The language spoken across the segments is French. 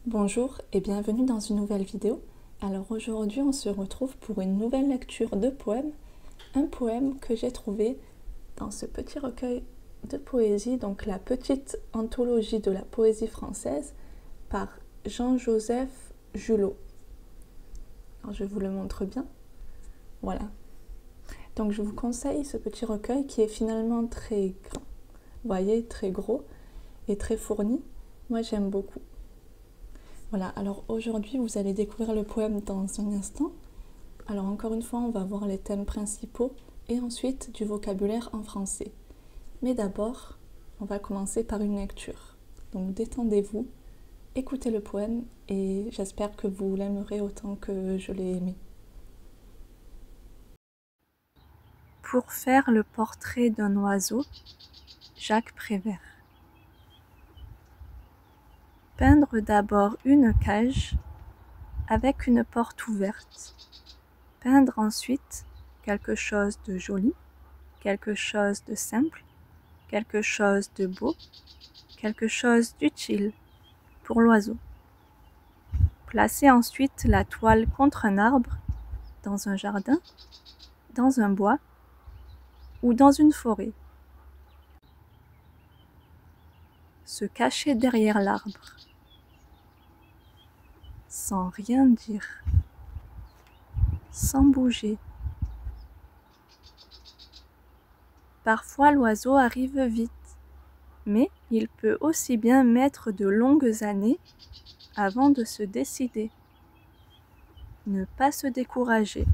Bonjour et bienvenue dans une nouvelle vidéo. Alors aujourd'hui on se retrouve pour une nouvelle lecture de poèmes, un poème que j'ai trouvé dans ce petit recueil de poésie, donc la petite anthologie de la poésie française par Jean-Joseph Julot. Alors je vous le montre bien, voilà. Donc je vous conseille ce petit recueil qui est finalement très grand, vous voyez, très gros et très fourni. Moi j'aime beaucoup. Voilà, alors aujourd'hui vous allez découvrir le poème dans un instant. Alors encore une fois, on va voir les thèmes principaux et ensuite du vocabulaire en français. Mais d'abord, on va commencer par une lecture. Donc détendez-vous, écoutez le poème et j'espère que vous l'aimerez autant que je l'ai aimé. Pour faire le portrait d'un oiseau, Jacques Prévert. Peindre d'abord une cage avec une porte ouverte. Peindre ensuite quelque chose de joli, quelque chose de simple, quelque chose de beau, quelque chose d'utile pour l'oiseau. Placer ensuite la toile contre un arbre, dans un jardin, dans un bois ou dans une forêt. Se cacher derrière l'arbre, sans rien dire, sans bouger. Parfois l'oiseau arrive vite, mais il peut aussi bien mettre de longues années avant de se décider. Ne pas se décourager.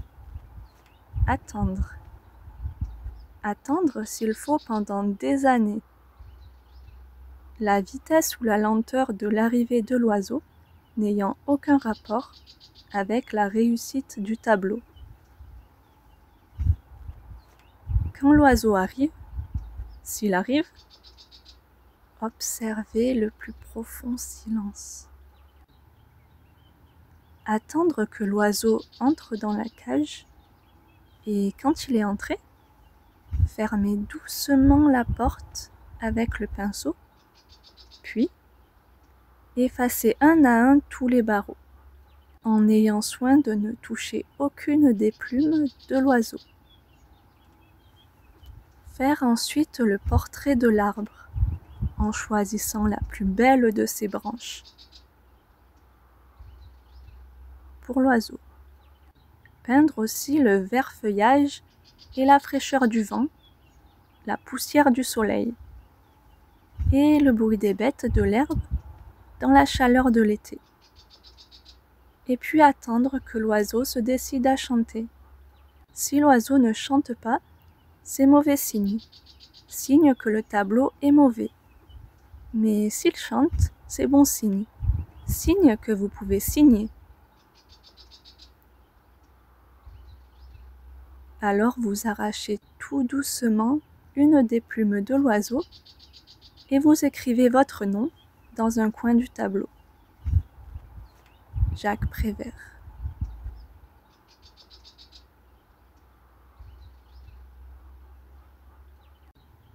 Attendre. Attendre s'il faut pendant des années. La vitesse ou la lenteur de l'arrivée de l'oiseau n'ayant aucun rapport avec la réussite du tableau. Quand l'oiseau arrive, s'il arrive, observez le plus profond silence. Attendre que l'oiseau entre dans la cage et quand il est entré, fermez doucement la porte avec le pinceau, puis effacez un à un tous les barreaux, en ayant soin de ne toucher aucune des plumes de l'oiseau. Faire ensuite le portrait de l'arbre, en choisissant la plus belle de ses branches. Pour l'oiseau. Peindre aussi le vert feuillage et la fraîcheur du vent, la poussière du soleil, et le bruit des bêtes de l'herbe dans la chaleur de l'été. Et puis attendre que l'oiseau se décide à chanter. Si l'oiseau ne chante pas, c'est mauvais signe, signe que le tableau est mauvais. Mais s'il chante, c'est bon signe, signe que vous pouvez signer. Alors vous arrachez tout doucement une des plumes de l'oiseau et vous écrivez votre nom dans un coin du tableau. Jacques Prévert.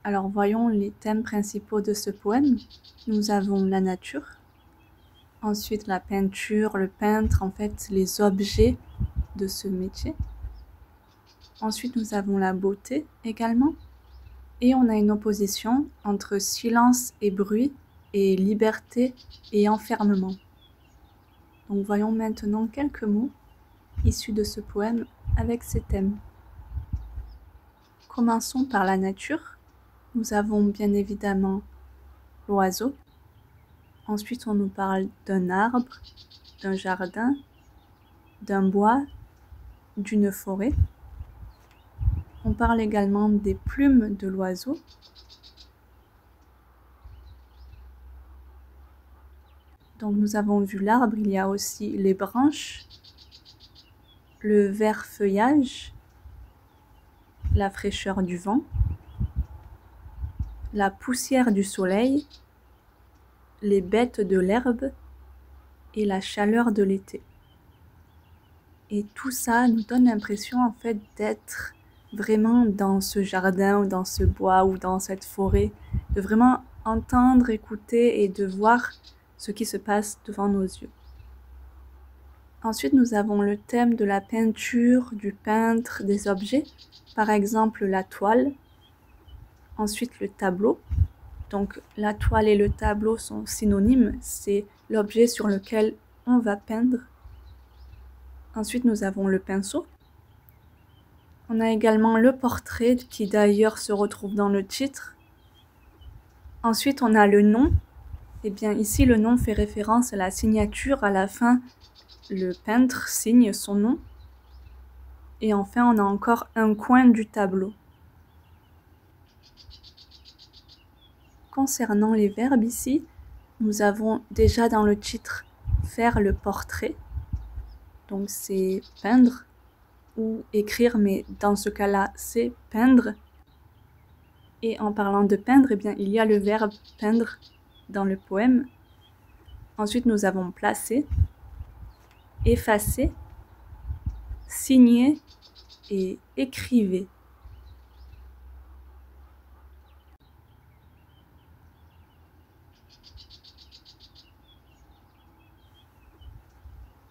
Alors voyons les thèmes principaux de ce poème. Nous avons la nature, ensuite la peinture, le peintre, en fait les objets de ce métier. Ensuite nous avons la beauté également. Et on a une opposition entre silence et bruit et liberté et enfermement. Donc voyons maintenant quelques mots issus de ce poème avec ces thèmes. Commençons par la nature. Nous avons bien évidemment l'oiseau. Ensuite on nous parle d'un arbre, d'un jardin, d'un bois, d'une forêt. On parle également des plumes de l'oiseau. Donc nous avons vu l'arbre, il y a aussi les branches, le vert feuillage, la fraîcheur du vent, la poussière du soleil, les bêtes de l'herbe et la chaleur de l'été. Et tout ça nous donne l'impression en fait d'être vraiment dans ce jardin ou dans ce bois ou dans cette forêt, de vraiment entendre, écouter et de voir ce qui se passe devant nos yeux. Ensuite, nous avons le thème de la peinture, du peintre, des objets, par exemple la toile. Ensuite, le tableau. Donc, la toile et le tableau sont synonymes, c'est l'objet sur lequel on va peindre. Ensuite, nous avons le pinceau. On a également le portrait qui d'ailleurs se retrouve dans le titre. Ensuite, on a le nom. Eh bien, ici, le nom fait référence à la signature. À la fin, le peintre signe son nom. Et enfin, on a encore un coin du tableau. Concernant les verbes ici, nous avons déjà dans le titre faire le portrait. Donc, c'est peindre ou écrire, mais dans ce cas-là, c'est peindre. Et en parlant de peindre, eh bien, il y a le verbe peindre dans le poème. Ensuite, nous avons placer, effacer, signer et écrivez.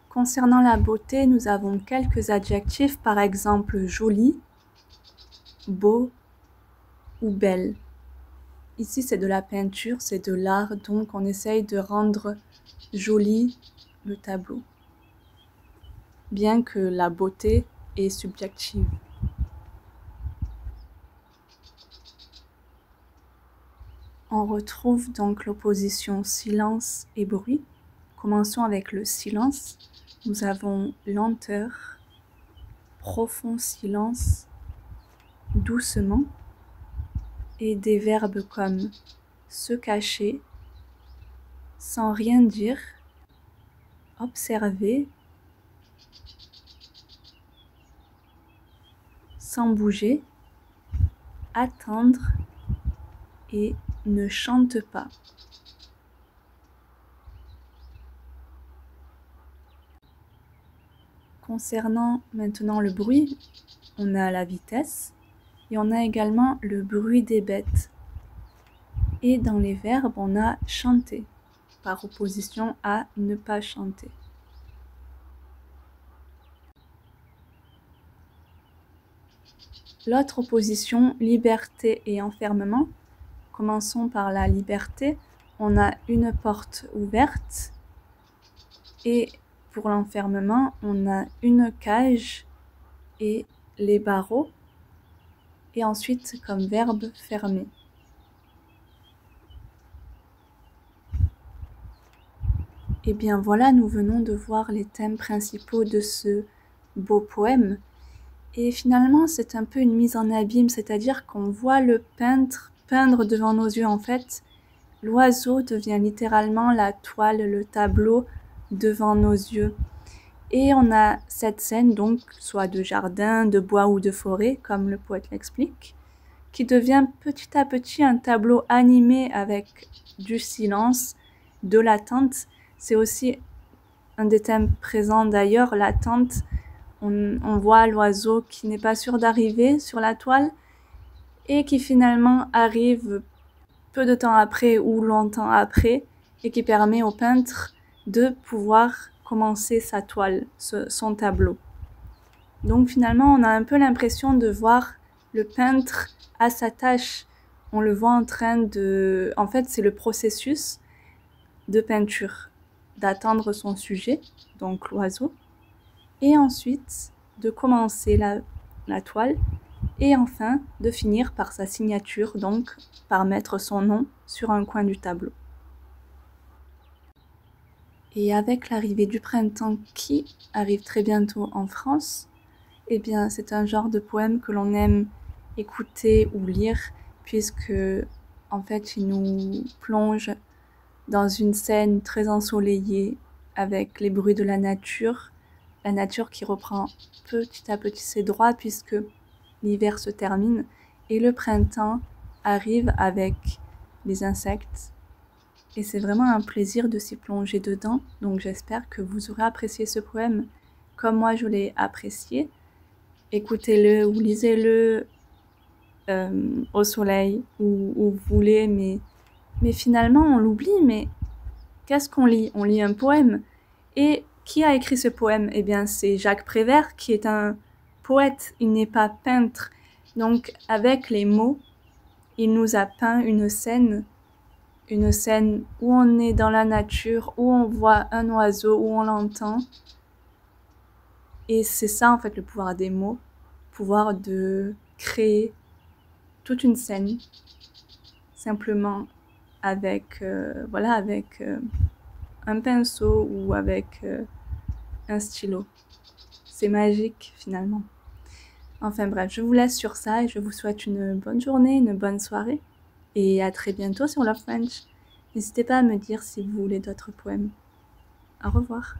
Concernant la beauté, nous avons quelques adjectifs, par exemple joli, beau ou belle. Ici, c'est de la peinture, c'est de l'art, donc on essaye de rendre joli le tableau, bien que la beauté est subjective. On retrouve donc l'opposition silence et bruit. Commençons avec le silence. Nous avons lenteur, profond silence, doucement, et des verbes comme se cacher, sans rien dire, observer, sans bouger, attendre et ne chante pas. Concernant maintenant le bruit, on a la vitesse et on a également le bruit des bêtes. Et dans les verbes, on a chanter, par opposition à ne pas chanter. L'autre opposition, liberté et enfermement. Commençons par la liberté. On a une porte ouverte et pour l'enfermement, on a une cage et les barreaux. Et ensuite, comme verbe, fermer. Et bien voilà, nous venons de voir les thèmes principaux de ce beau poème. Et finalement, c'est un peu une mise en abîme, c'est-à-dire qu'on voit le peintre peindre devant nos yeux. En fait, l'oiseau devient littéralement la toile, le tableau devant nos yeux. Et on a cette scène, donc, soit de jardin, de bois ou de forêt, comme le poète l'explique, qui devient petit à petit un tableau animé avec du silence, de l'attente. C'est aussi un des thèmes présents d'ailleurs, l'attente. On voit l'oiseau qui n'est pas sûr d'arriver sur la toile et qui finalement arrive peu de temps après ou longtemps après et qui permet au peintre de pouvoir commencer sa toile, son tableau. Donc finalement, on a un peu l'impression de voir le peintre à sa tâche. On le voit en train de... En fait, c'est le processus de peinture, d'attendre son sujet, donc l'oiseau, et ensuite de commencer la toile, et enfin de finir par sa signature, donc par mettre son nom sur un coin du tableau. Et avec l'arrivée du printemps qui arrive très bientôt en France, eh bien c'est un genre de poème que l'on aime écouter ou lire, puisque en fait il nous plonge dans une scène très ensoleillée avec les bruits de la nature qui reprend petit à petit ses droits puisque l'hiver se termine et le printemps arrive avec les insectes. Et c'est vraiment un plaisir de s'y plonger dedans, donc j'espère que vous aurez apprécié ce poème comme moi je l'ai apprécié. Écoutez-le ou lisez-le au soleil ou où vous voulez, mais finalement on l'oublie, mais qu'est-ce qu'on lit? On lit un poème. Et qui a écrit ce poème? Eh bien, c'est Jacques Prévert, qui est un poète, il n'est pas peintre. Donc, avec les mots, il nous a peint une scène où on est dans la nature, où on voit un oiseau, où on l'entend. Et c'est ça, en fait, le pouvoir des mots, pouvoir de créer toute une scène, simplement avec, un pinceau ou avec un stylo. C'est magique, finalement. Enfin bref, je vous laisse sur ça et je vous souhaite une bonne journée, une bonne soirée. Et à très bientôt sur Love French. N'hésitez pas à me dire si vous voulez d'autres poèmes. Au revoir.